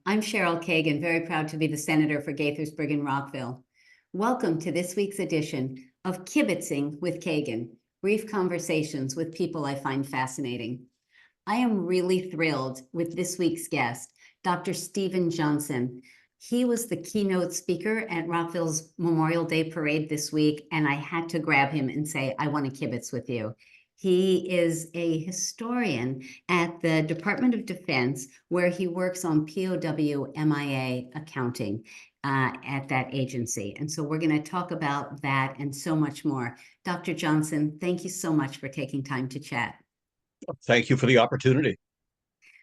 I'm Cheryl Kagan, very proud to be the Senator for Gaithersburg and Rockville. Welcome to this week's edition of Kibbitzing with Kagan, brief conversations with people I find fascinating. I am really thrilled with this week's guest, Dr. Stephen Johnson. He was the keynote speaker at Rockville's Memorial Day Parade this week, and I had to grab him and say, I want to kibitz with you. He is a historian at the Department of Defense, where he works on POW MIA accounting at that agency. And so we're going to talk about that and so much more. Dr. Johnson, thank you so much for taking time to chat. Thank you for the opportunity.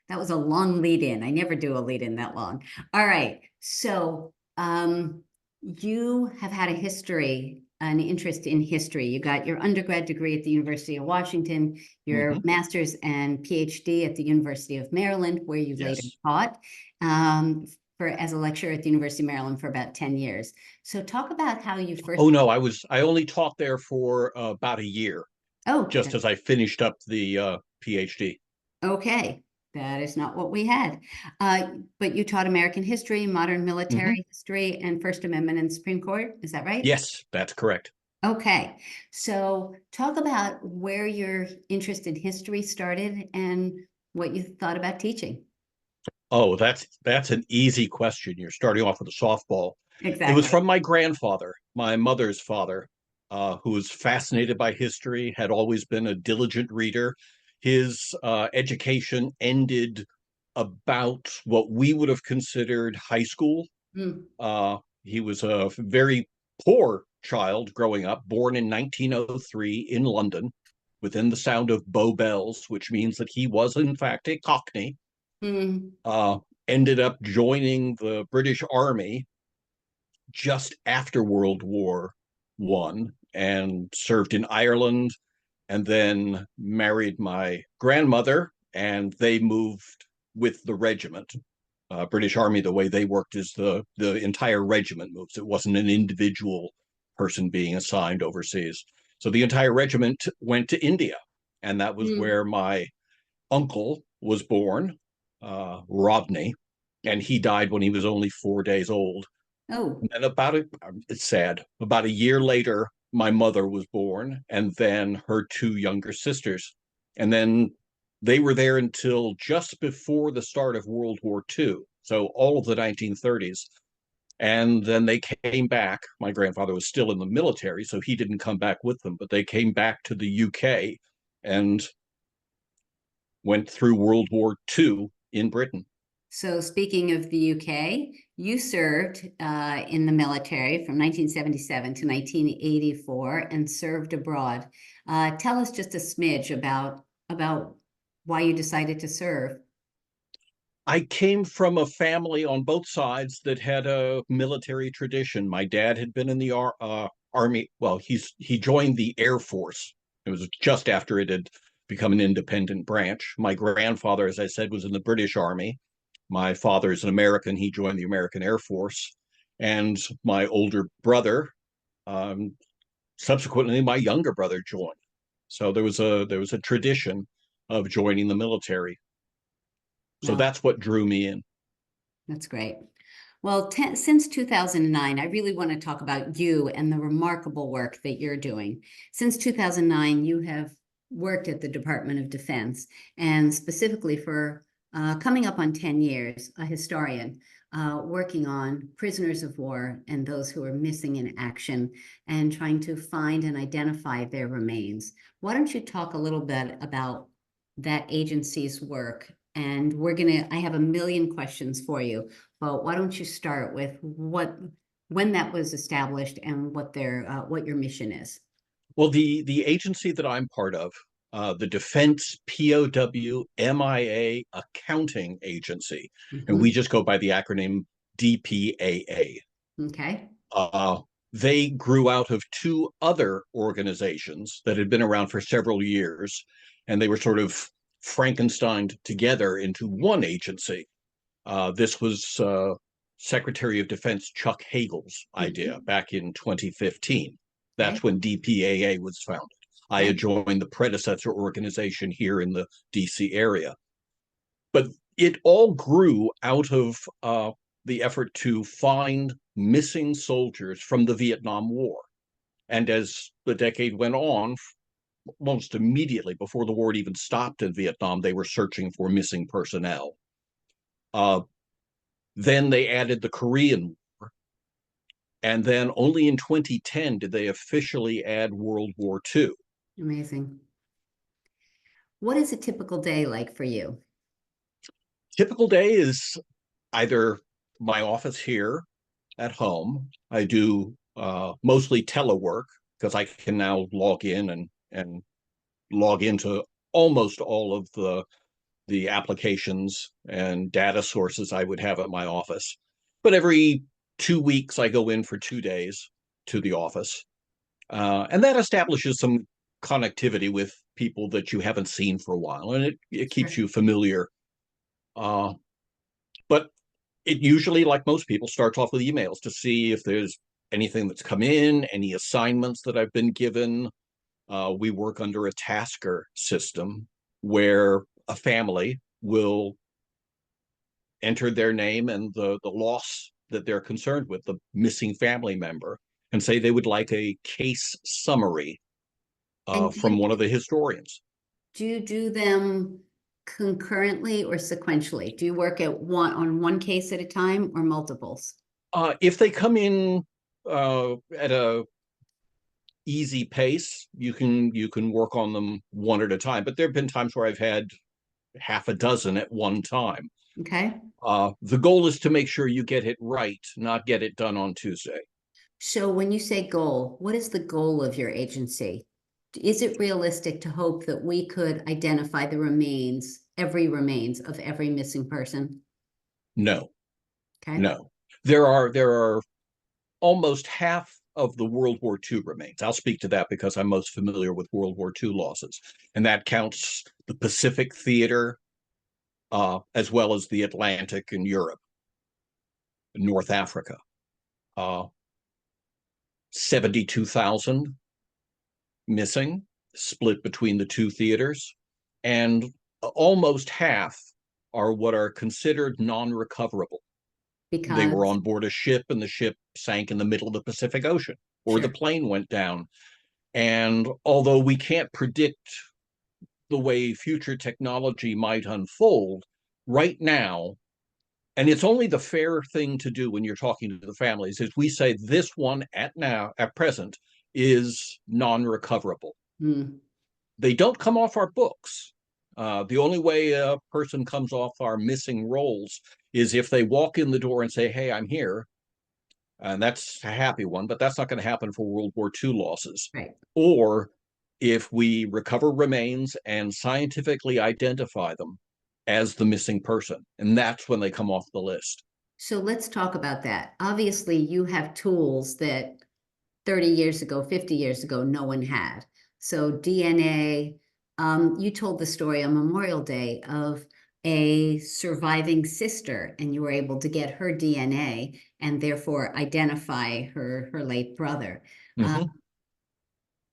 That was a long lead in. I never do a lead in that long. All right. So you have had a history, an interest in history. You got your undergrad degree at the University of Washington, your master's and PhD at the University of Maryland, where you later taught as a lecturer at the University of Maryland for about 10 years. So talk about how you first... Oh, no, I only taught there for about a year. Oh, just as I finished up the PhD. Okay. That is not what we had. But you taught American history, modern military history, and First Amendment and Supreme Court. Is that right? Yes, that's correct. Okay. So talk about where your interest in history started and what you thought about teaching. Oh, that's an easy question. You're starting off with a softball. Exactly. It was from my grandfather, my mother's father, who was fascinated by history, had always been a diligent reader. His education ended about what we would have considered high school. He was a very poor child growing up, born in 1903 in London, within the sound of Bow Bells, which means that he was, in fact, a Cockney. Ended up joining the British Army just after World War I and served in Ireland, and then married my grandmother, and they moved with the regiment. British Army, the way they worked is the entire regiment moves. It wasn't an individual person being assigned overseas. So the entire regiment went to India, and that was where my uncle was born, Rodney, and he died when he was only 4 days old. Oh. And it's sad, about a year later, my mother was born, and then her two younger sisters. And then they were there until just before the start of World War II, so all of the 1930s. And then they came back. My grandfather was still in the military, so he didn't come back with them, but they came back to the UK and went through World War II in Britain. So speaking of the UK, you served in the military from 1977 to 1984 and served abroad. Tell us just a smidge about why you decided to serve. I came from a family on both sides that had a military tradition. My dad had been in the Army. Well, he joined the Air Force. It was just after it had become an independent branch. My grandfather, as I said, was in the British Army. My father is an American. He joined the American Air Force. And my older brother, subsequently, my younger brother joined. So there was a tradition of joining the military. So that's what drew me in. That's great. Well, since 2009, I really want to talk about you and the remarkable work that you're doing. Since 2009, you have worked at the Department of Defense, and specifically for coming up on 10 years, a historian working on prisoners of war and those who are missing in action and trying to find and identify their remains. Why don't you talk a little bit about that agency's work? And I have a million questions for you, but why don't you start with when that was established and what your mission is? Well, the agency that I'm part of, the Defense POW MIA Accounting Agency, and we just go by the acronym DPAA. Okay. They grew out of two other organizations that had been around for several years, and they were sort of Frankensteined together into one agency. This was Secretary of Defense Chuck Hagel's idea back in 2015. That's when DPAA was founded. I had joined the predecessor organization here in the DC area. But It all grew out of the effort to find missing soldiers from the Vietnam War. And as the decade went on, almost immediately before the war even stopped in Vietnam, they were searching for missing personnel. Uh, then they added the Korean War. And then only in 2010 did they officially add World War II. Amazing. What is a typical day like for you? Typical day is either my office here at home. I do mostly telework because I can now log in and log into almost all of the applications and data sources I would have at my office. But every 2 weeks, I go in for 2 days to the office. And that establishes some connectivity with people that you haven't seen for a while, and it keeps Sure. you familiar. Uh, but it usually, like most people, starts off with emails to see if there's anything that's come in, any assignments that I've been given. We work under a tasker system where a family will enter their name and the loss that they're concerned with, the missing family member, and say they would like a case summary And from one of the historians. do you do them concurrently or sequentially? Do you work at one case at a time or multiples? If they come in at a easy pace, you can work on them one at a time. But there have been times where I've had half a dozen at one time. Okay. The goal is to make sure you get it right, not get it done on Tuesday. So when you say goal, what is the goal of your agency? Is it realistic to hope that we could identify the every remains of every missing person? No, Okay. no. There are almost half of the World War II remains. I'll speak to that because I'm most familiar with World War II losses, and that counts the Pacific theater as well as the Atlantic and Europe, North Africa. Uh, 72,000 missing, split between the two theaters, and almost half are what are considered non-recoverable. They were Because, on board a ship and the ship sank in the middle of the Pacific Ocean, or the sure. plane went down. And although we can't predict the way future technology might unfold, right now, and it's only the fair thing to do when you're talking to the families, is we say this one at present is non-recoverable. Hmm. They don't come off our books. The only way a person comes off our missing rolls is if they walk in the door and say, "Hey, I'm here," and that's a happy one. But that's not going to happen for World War II losses. Right. Or if we recover remains and scientifically identify them as the missing person, and that's when they come off the list. So let's talk about that. Obviously, you have tools that 30 years ago, 50 years ago, no one had. So DNA, you told the story on Memorial Day of a surviving sister, and you were able to get her DNA and therefore identify her late brother. Uh, Mm-hmm.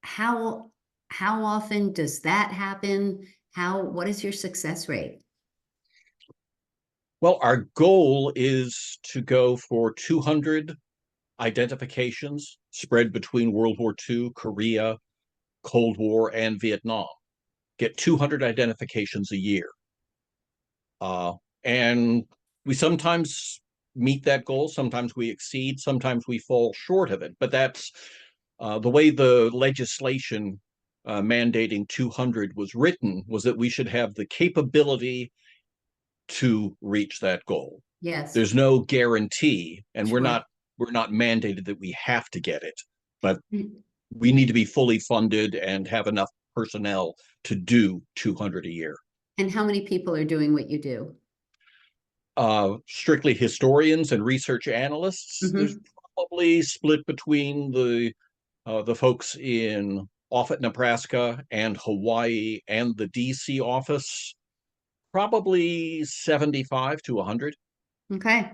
how how often does that happen? What is your success rate? Well, our goal is to go for 200 identifications spread between World War II, Korea, Cold War, and Vietnam. Get 200 identifications a year. And we sometimes meet that goal, sometimes we exceed, sometimes we fall short of it. But that's the way the legislation mandating 200 was written, was that we should have the capability to reach that goal. Yes, There's no guarantee, and we're sure. not we're not mandated that we have to get it, but we need to be fully funded and have enough personnel to do 200 a year. And how many people are doing what you do? Strictly historians and research analysts, there's Mhm. probably split between the folks in Offutt, Nebraska, and Hawaii, and the DC office, probably 75 to 100. Okay.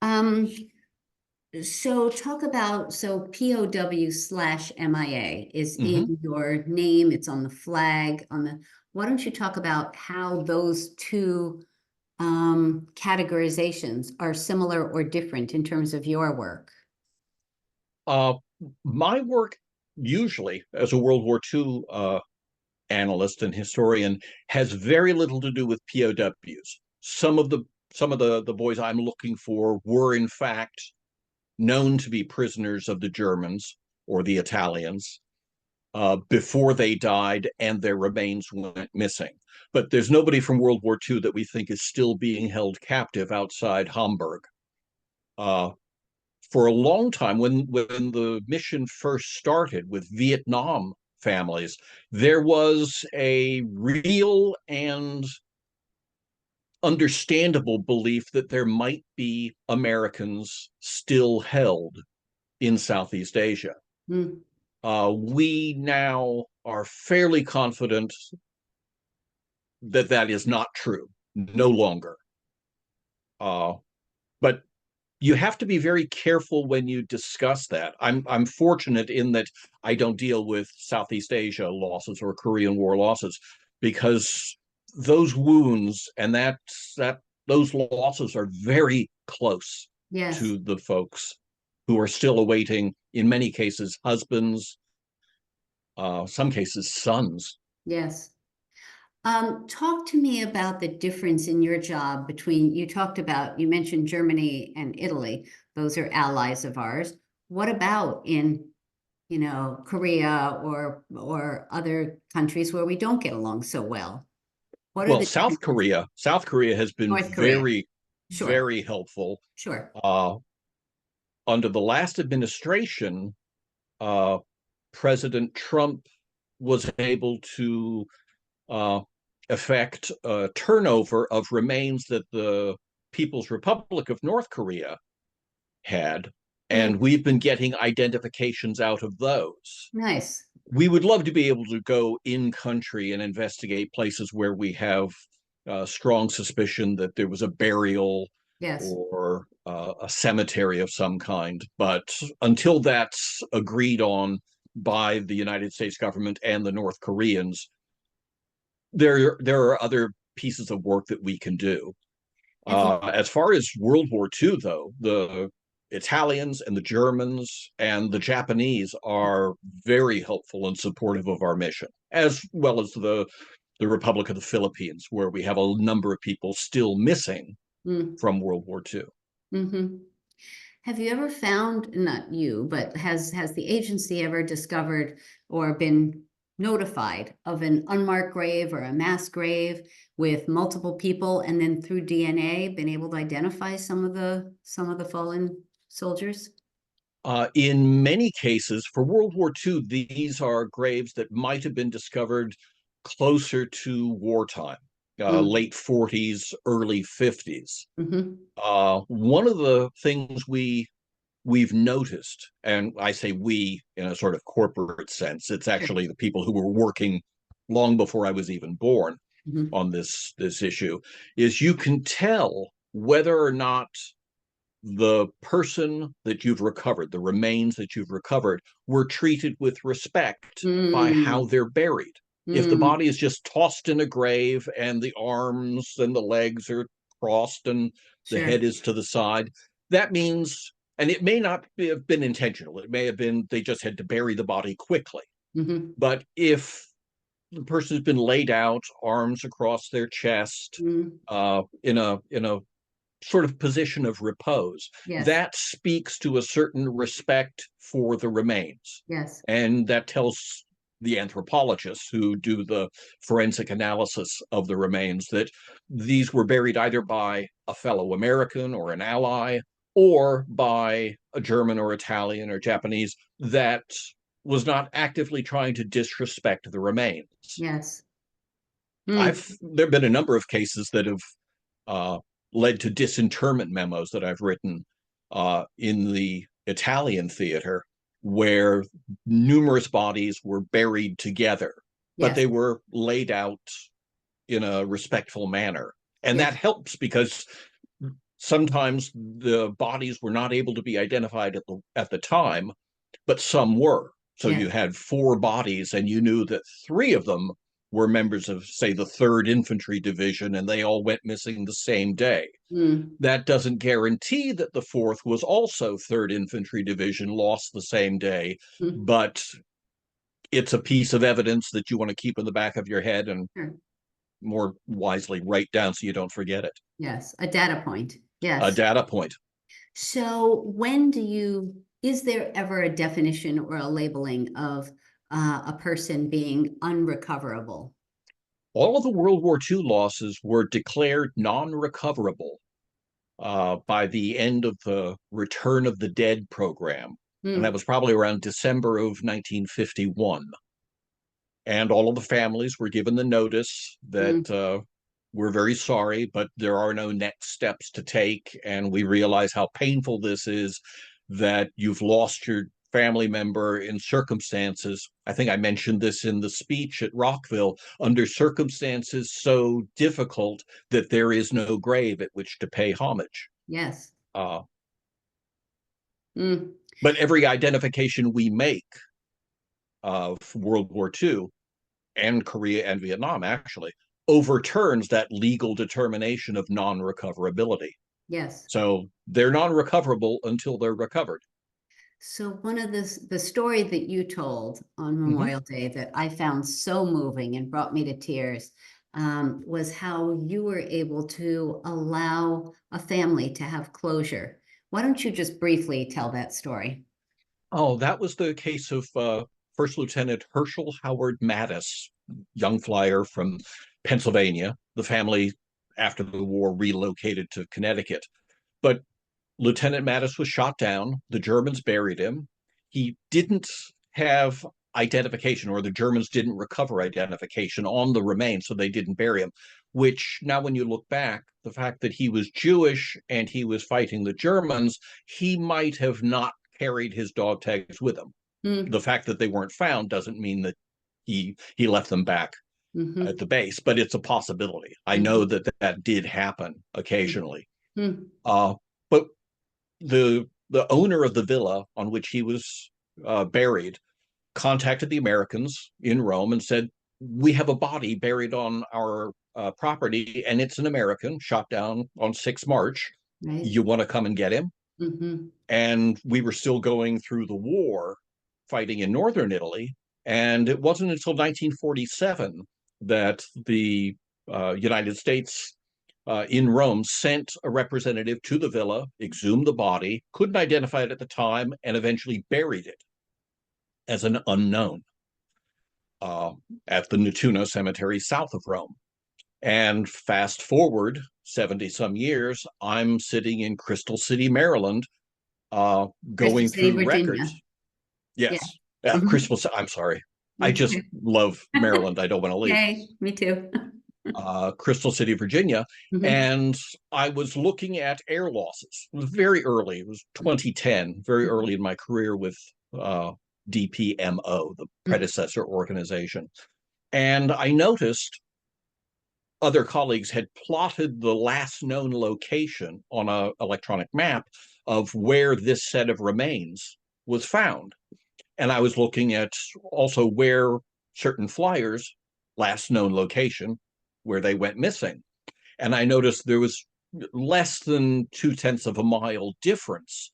Um, so talk about, so POW/MIA is Mm-hmm. in your name, it's on the flag, why don't you talk about how those two categorizations are similar or different in terms of your work? Uh, my work, usually as a World War II analyst and historian, has very little to do with POWs. Some of the boys I'm looking for were in fact known to be prisoners of the Germans or the Italians before they died, and their remains went missing. But there's nobody from World War II that we think is still being held captive outside Hamburg. Uh, for a long time, when the mission first started with Vietnam families, there was a real and understandable belief that there might be Americans still held in Southeast Asia. Mm, We now are fairly confident that that is not true, no longer. But you have to be very careful when you discuss that. I'm fortunate in that I don't deal with Southeast Asia losses or Korean War losses, because those wounds and that those losses are very close yes, to the folks who are still awaiting, in many cases, husbands, some cases, sons. yes. Talk to me about the difference in your job between, you mentioned Germany and Italy. Those are allies of ours. What about in, Korea or other countries where we don't get along so well? What are Well, the differences? South Korea has been North Korea. very, Sure, very helpful. sure. Uh, Under the last administration, uh, President Trump was able to uh, effect a turnover of remains that the People's Republic of North Korea had, and Mm, we've been getting identifications out of those. nice. We would love to be able to go in country and investigate places where we have strong suspicion that there was a burial Yes. or a cemetery of some kind. But until that's agreed on by the United States government and the North Koreans, there are other pieces of work that we can do. Have you As far as World War II, though, the Italians and the Germans and the Japanese are very helpful and supportive of our mission, as well as the Republic of the Philippines, where we have a number of people still missing mm, from World War II. hmm Have you ever found, not you, but has the agency ever discovered or been notified of an unmarked grave or a mass grave with multiple people, and then through DNA been able to identify some of the fallen soldiers? In many cases, for World War II, these are graves that might have been discovered closer to wartime, Mm, late 40s, early 50s. hmm One of the things we've noticed, and I say we in a sort of corporate sense, it's Sure. actually the people who were working long before I was even born hmm on this issue, is you can tell whether or not the person that you've recovered, the remains that you've recovered, were treated with respect by how Mm, they're buried. If the mm, body is just tossed in a grave and the arms and the legs are crossed and the sure. head is to the side, that means, and it may not have been intentional, it may have been they just had to bury the body quickly. hmm But if the person has been laid out, arms across their chest, mm, in a sort of position of repose, yes. that speaks to a certain respect for the remains. Yes. And that tells the anthropologists who do the forensic analysis of the remains that these were buried either by a fellow American or an ally or by a German or Italian or Japanese that was not actively trying to disrespect the remains. Yes. Mm, I've there have been a number of cases that have uh, led to disinterment memos that I've written in the Italian theater, where numerous bodies were buried together, but yes. they were laid out in a respectful manner. And that Yes. helps because sometimes the bodies were not able to be identified at the time, but some were. So you Yes. had four bodies, and you knew that three of them were members of, say, the 3rd Infantry Division, and they all went missing the same day. Mm, That doesn't guarantee that the 4th was also 3rd Infantry Division, lost the same day, mm, but it's a piece of evidence that you want to keep in the back of your head and sure. more wisely write down so you don't forget it. Yes, a data point. A Yes. data point. So is there ever a definition or a labeling of a person being unrecoverable? All of the World War II losses were declared non-recoverable by the end of the Return of the Dead program. And that Mm, was probably around December of 1951. And all of the families were given the notice that mm, we're very sorry, but there are no next steps to take. And we realize how painful this is, that you've lost your family member in circumstances. I think I mentioned this in the speech at Rockville, under circumstances so difficult that there is no grave at which to pay homage. yes. Uh, Mm, but every identification we make of World War II and Korea and Vietnam actually overturns that legal determination of non-recoverability. yes. So they're non-recoverable until they're recovered. So one of the story that you told on Mm-hmm. Memorial Day that I found so moving and brought me to tears was how you were able to allow a family to have closure. Why don't you just briefly tell that story? Oh, that was the case of First Lieutenant Herschel Howard Mattis, young flyer from Pennsylvania. The family, after the war, relocated to Connecticut. But Lieutenant Mattis was shot down. The Germans buried him. He didn't have identification, or the Germans didn't recover identification on the remains, so they didn't bury him. Which, now when you look back, the fact that he was Jewish and he was fighting the Germans, he might have not carried his dog tags with him. Mm, The fact that they weren't found doesn't mean that he left them back at mhm, the base, but it's a possibility. I know mhm, that that did happen mm, occasionally. mm, But the owner of the villa on which he was buried contacted the Americans in Rome and said, "We have a body buried on our property, and it's an American shot down on 6 March. right. You want to come and get him?" Mhm, And we were still going through the war, fighting in northern Italy. And it wasn't until 1947 that the United States in Rome sent a representative to the villa, exhumed the body, couldn't identify it at the time, and eventually buried it as an unknown uh, at the Nettuno Cemetery south of Rome. And fast forward 70 some years, I'm sitting in Crystal City, Maryland, uh, Crystal going City, through Virginia. records. Yeah. Yes, Mhm, Crystal. I'm sorry. I me just too. love Maryland. I don't want to leave. Yay, me too. Crystal City, Virginia, Mhm, and I was looking at air losses. It was very early. It was 2010, very mhm, early in my career with uh, DPMO, the mhm, predecessor organization. And I noticed other colleagues had plotted the last known location on an electronic map of where this set of remains was found. And I was looking at also where certain flyers, last known location, where they went missing. And I noticed there was less than 2/10 of a mile difference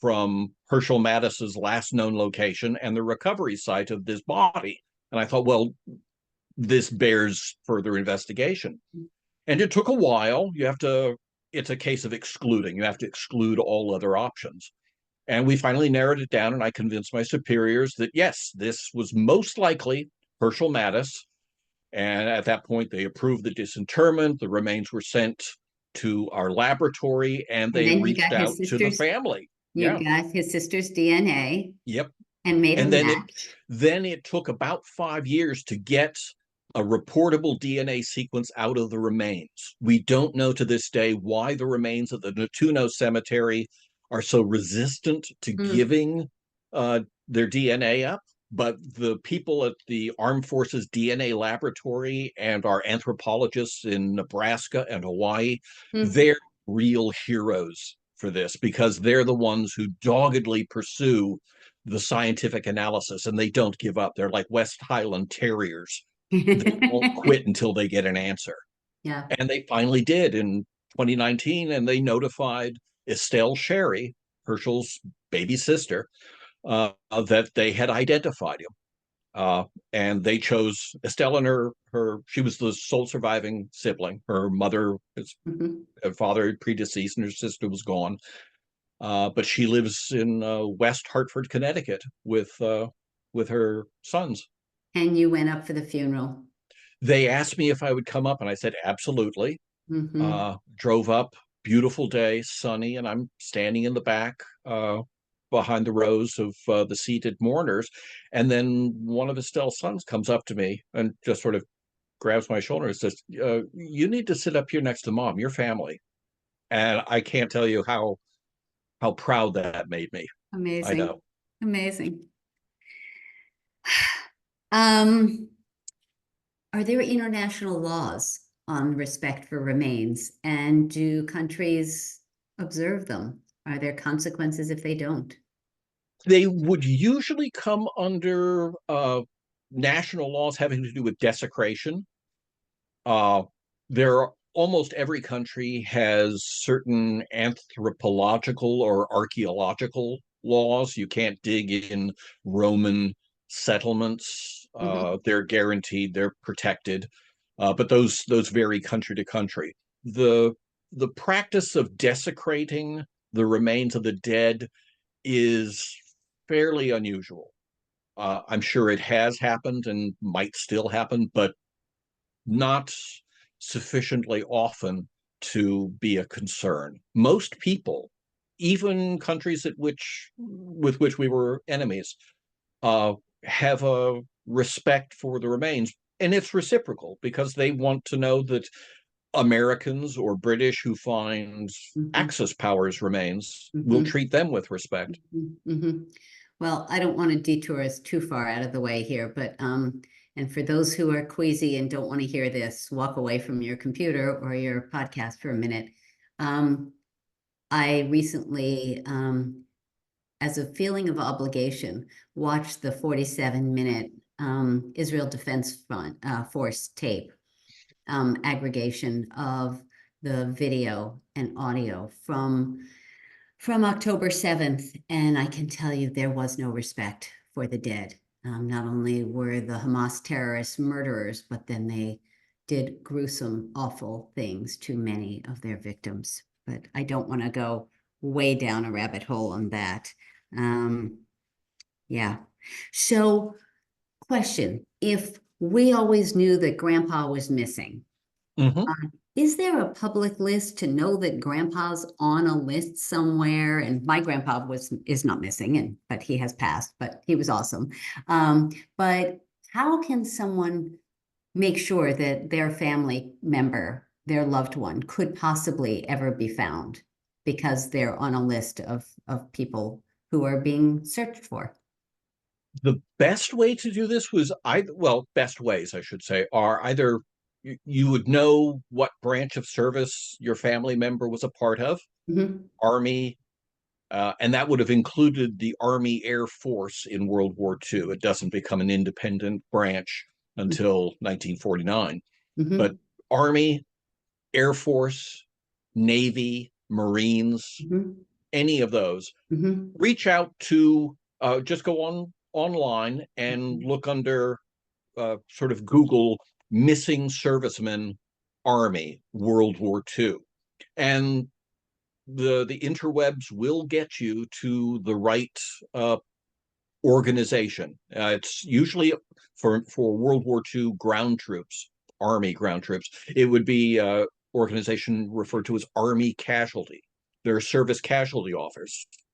from Herschel Mattis's last known location and the recovery site of this body. And I thought, well, this bears further investigation. And it took a while. It's a case of excluding. You have to exclude all other options. And we finally narrowed it down, and I convinced my superiors that yes, this was most likely Herschel Mattis. And at that point, they approved the disinterment. The remains were sent to our laboratory, and And they then you reached got out to the family. Yeah. his sister's DNA Yep. and made a And match. then it took about 5 years to get a reportable DNA sequence out of the remains. We don't know to this day why the remains of the Nettuno Cemetery are so resistant to Mm, giving their DNA up. But the people at the Armed Forces DNA Laboratory and our anthropologists in Nebraska and Hawaii, mm, they're real heroes for this, because they're the ones who doggedly pursue the scientific analysis, and they don't give up. They're like West Highland Terriers They won't quit until they get an answer. Yeah. And they finally did in 2019, and they notified Estelle Sherry, Herschel's baby sister, that they had identified him. And they chose Estelle and her. She was the sole surviving sibling. Her mother, his Mhm. father, predeceased, and her sister was gone. But she lives in West Hartford, Connecticut, with her sons. And you went up for the funeral. They asked me if I would come up, and I said absolutely. Hmm. Drove up, beautiful day, sunny, and I'm standing in the back behind the rows of the seated mourners. And then one of Estelle's sons comes up to me and just sort of grabs my shoulder and says, "You need to sit up here next to Mom, your family." And I can't tell you how proud that made me. I Amazing. know. Amazing. Um, are there international laws on respect for remains, and do countries observe them? Are there consequences if they don't? They would usually come under national laws having to do with desecration. Uh, there, almost every country has certain anthropological or archaeological laws. You can't dig in Roman settlements. Hmm. They're guaranteed, they're protected, but those vary country to country. The the practice of desecrating the remains of the dead is fairly unusual. I'm sure it has happened and might still happen, but not sufficiently often to be a concern. Most people, even countries with which we were enemies, uh, have a respect for the remains, and it's reciprocal because they want to know that Americans or British who find Hmm. Axis powers remains will Hmm. treat them with respect. Hmm. Well, I don't want to detour us too far out of the way here, but and for those who are queasy and don't want to hear this, walk away from your computer or your podcast for a minute. Um, I recently, as a feeling of obligation, watched the 47-minute Israel Defense Force tape aggregation of the video and audio from October 7th, and I can tell you there was no respect for the dead. Not only were the Hamas terrorists murderers, but then they did gruesome, awful things to many of their victims. But I don't want to go way down a rabbit hole on that. Um, yeah. So, question, if we always knew that Grandpa was missing, Mhm. is there a public list to know that grandpa's on a list somewhere? And my grandpa is not missing, and but he has passed, but he was awesome. But how can someone make sure that their family member, their loved one, could possibly ever be found because they're on a list of people who are being searched for? The best way to do this was well, best ways I should say are either you would know what branch of service your family member was a part of, Mhm. Army, and that would have included the Army Air Force in World War II. It doesn't become an independent branch until 1949. But Mhm. Army, Air Force, Navy, Marines, Mhm. any of those, Mhm. reach out to just go online and Mhm. look under sort of Google missing servicemen Army World War II, and the interwebs will get you to the right uh, organization. It's usually for World War II ground troops, Army ground troops. It would be organization referred to as Army Casualty. They're service casualty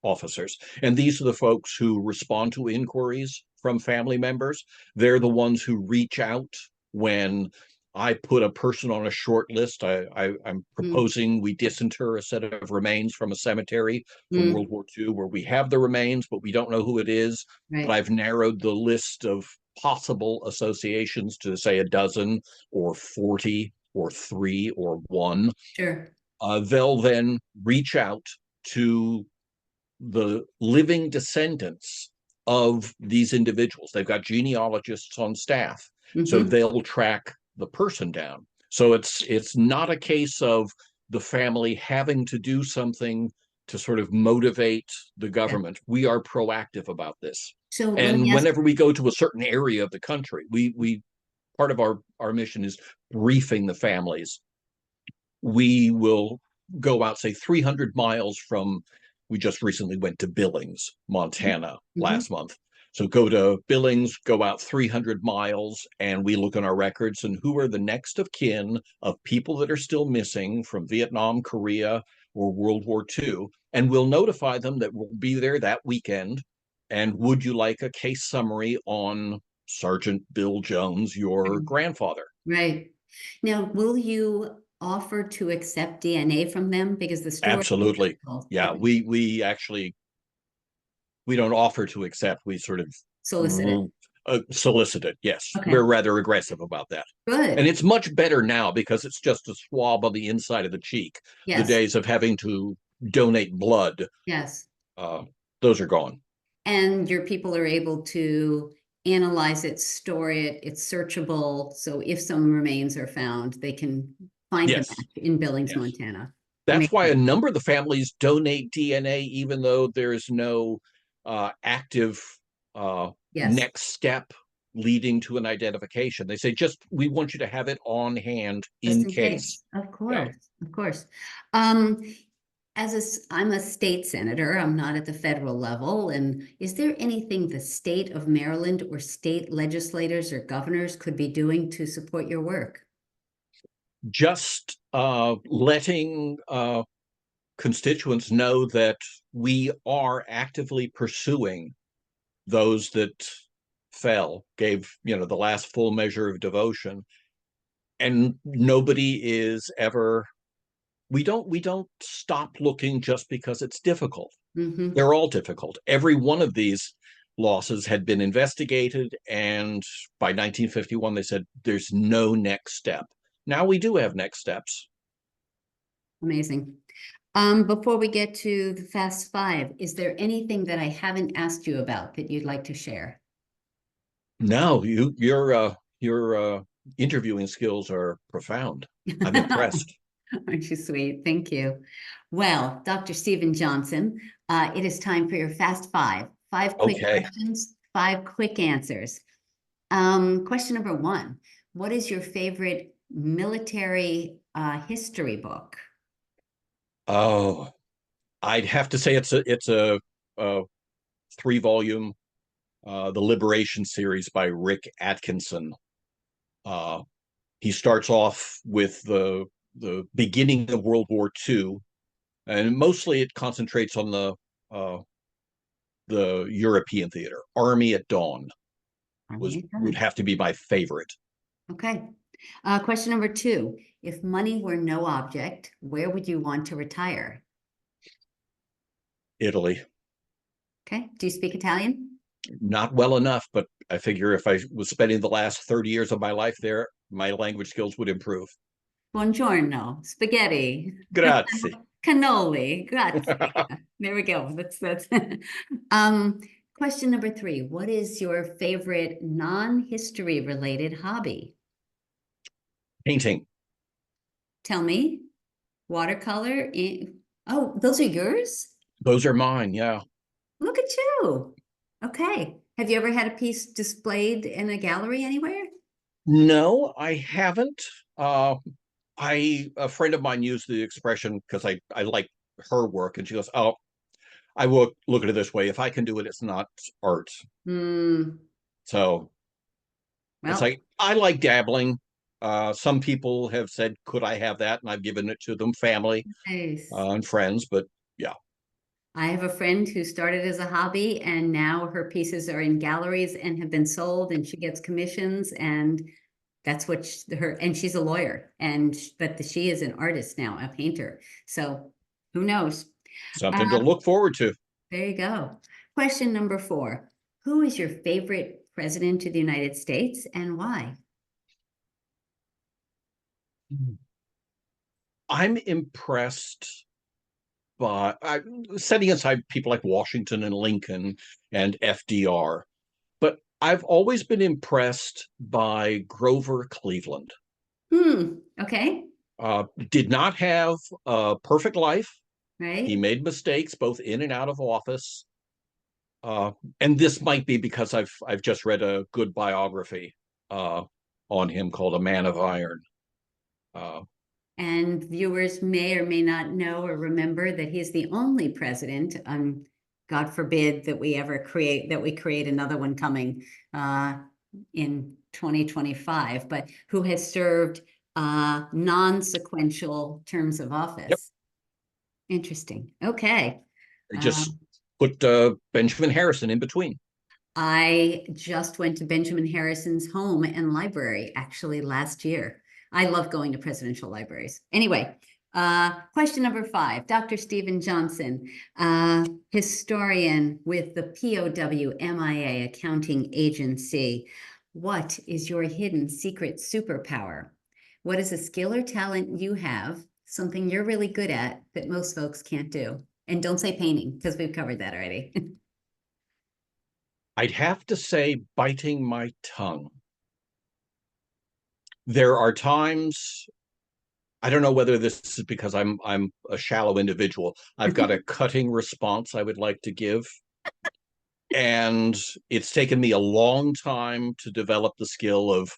officers, and these are the folks who respond to inquiries from family members. They're the ones who reach out when I put a person on a short list. I'm Mhm. proposing we disinter a set of remains from a cemetery from World Mhm. War II where we have the remains, but we don't know who it is. But Right. I've narrowed the list of possible associations to say a dozen or 40 or three or one. Sure. They'll then reach out to the living descendants of these individuals. They've got genealogists on staff, So Mm-hmm. they'll track the person down. So it's not a case of the family having to do something to sort of motivate the Yeah. government. We are proactive about this. So let me And ask. whenever we go to a certain area of the country, we part of our mission is briefing the families. We will go out, say, 300 miles from, we just recently went to Billings, Montana Mm-hmm. last month. So go to Billings, go out 300 miles, and we look in our records and who are the next of kin of people that are still missing from Vietnam, Korea, or World War II. And we'll notify them that we'll be there that weekend. And would you like a case summary on Sergeant Bill Jones, your grandfather? Right. Now, will you offer to accept DNA from them because the story is Absolutely. difficult? Yeah, Okay. we actually we don't offer to accept. We sort of Solicit it. solicit it. Yes, Okay. we're rather aggressive about that, and Good. it's much better now because it's just a swab on the inside of the cheek. The Yes. days of having to donate blood, Yes. uh, those are gone. And your people are able to analyze it, store it, it's searchable. So if some remains are found, they can find the Yes, match in Billings, yes. Montana. That's why a Amazing. number of the families donate DNA, even though there's no active Yes. next step leading to an identification. They say, just we want you to have it on hand Just in in case. case. Of Yeah. course. Of course. Um, I'm a state senator, I'm not at the federal level. And is there anything the state of Maryland or state legislators or governors could be doing to support your work? Just letting constituents know that we are actively pursuing those that fell, gave, the last full measure of devotion. And nobody is ever, we don't stop looking just because it's difficult. Mm-hmm. They're all difficult. Every one of these losses had been investigated, and by 1951 they said there's no next step. Now we do have next steps. Amazing. Before we get to the Fast Five, is there anything that I haven't asked you about that you'd like to share? No, your interviewing skills are profound. I'm impressed. Aren't you sweet? Thank you. Well, Dr. Stephen Johnson, it is time for your Fast Five. Five quick Okay. questions, five quick answers. Question number one, what is your favorite military history book? Oh, I'd have to say it's a 3 volume the Liberation series by Rick Atkinson. Uh, he starts off with the beginning of World War II, and mostly it concentrates on uh, the European theater. Army at Dawn would have to be my favorite. Okay. Question number two, if money were no object, where would you want to retire? Italy. Okay. Do you speak Italian? Not well enough, but I figure if I was spending the last 30 years of my life there, my language skills would improve. Buongiorno, spaghetti, Grazie. cannoli, grazie. There we go. That's um question number three. What is your favorite non-history related hobby? Painting. Tell me. Watercolor. Oh, those are yours? Those are mine. Yeah. Look at you. Okay. Have you ever had a piece displayed in a gallery anywhere? No, I haven't. Uh, a friend of mine used the expression because I like her work, and she goes, "Oh, I will look at it this way. If I can do it, it's not art." Hmm. So it's Well, like I like dabbling. Some people have said, "Could I have that?" And I've given it to them, family nice. and friends. But yeah, I have a friend who started as a hobby and now her pieces are in galleries and have been sold and she gets commissions and that's what and she's a lawyer and but she is an artist now, a painter. So who knows? something to Uh, look forward to. there you go. Question number four. Who is your favorite president of the United States and why? I'm impressed by setting aside people like Washington and Lincoln and FDR. But I've always been impressed by Grover Cleveland. Okay, Did not have a perfect life. He right. made mistakes both in and out of office. Uh, and this might be because I've just read a good biography uh, on him called A Man of Iron. Uh, And viewers may or may not know or remember that he's the only president, God forbid that we create another one coming in 2025, but who has served non-sequential terms of yep, office. Interesting. Okay. they Uh, just put Benjamin Harrison in between. I just went to Benjamin Harrison's home and library actually last year. I love going to presidential libraries. Anyway, question number 5, Dr. Stephen Johnson, historian with the POW MIA Accounting Agency. What is your hidden secret superpower? What is a skill or talent you have, something you're really good at that most folks can't do? And don't say painting, because we've covered that already. I'd have to say biting my tongue. There are times, I don't know whether this is because I'm a shallow individual. I've got a cutting response I would like to give, and it's taken me a long time to develop the skill of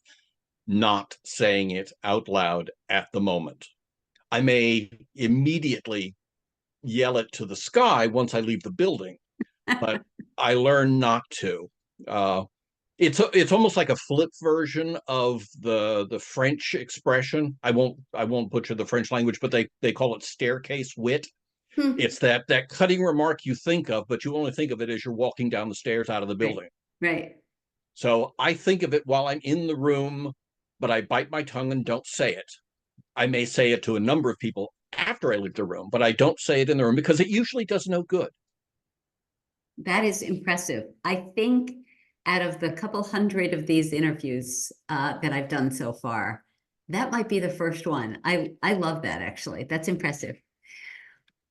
not saying it out loud at the moment. I may immediately yell it to the sky once I leave the building, but I learn not to. Uh, it's almost like a flip version of the French expression. I won't butcher the French language, but they call it staircase wit. It's that cutting remark you think of, but you only think of it as you're walking down the stairs out of the Right, building. right. So I think of it while I'm in the room, but I bite my tongue and don't say it. I may say it to a number of people after I leave the room, but I don't say it in the room because it usually does no good. That is impressive. I think out of the couple hundred of these interviews that I've done so far, that might be the first one. I love that actually. That's impressive.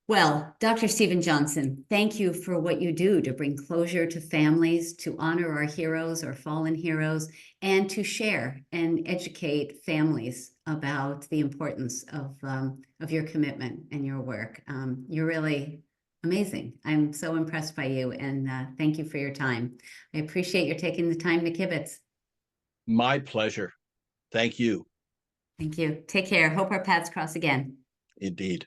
Well, Dr. Stephen Johnson, thank you for what you do to bring closure to families, to honor our heroes, our fallen heroes, and to share and educate families about the importance of your commitment and your work. You're really amazing. I'm so impressed by you, and thank you for your time. I appreciate your taking the time to kibitz. My pleasure. Thank you. Thank you. Take care. Hope our paths cross again. Indeed.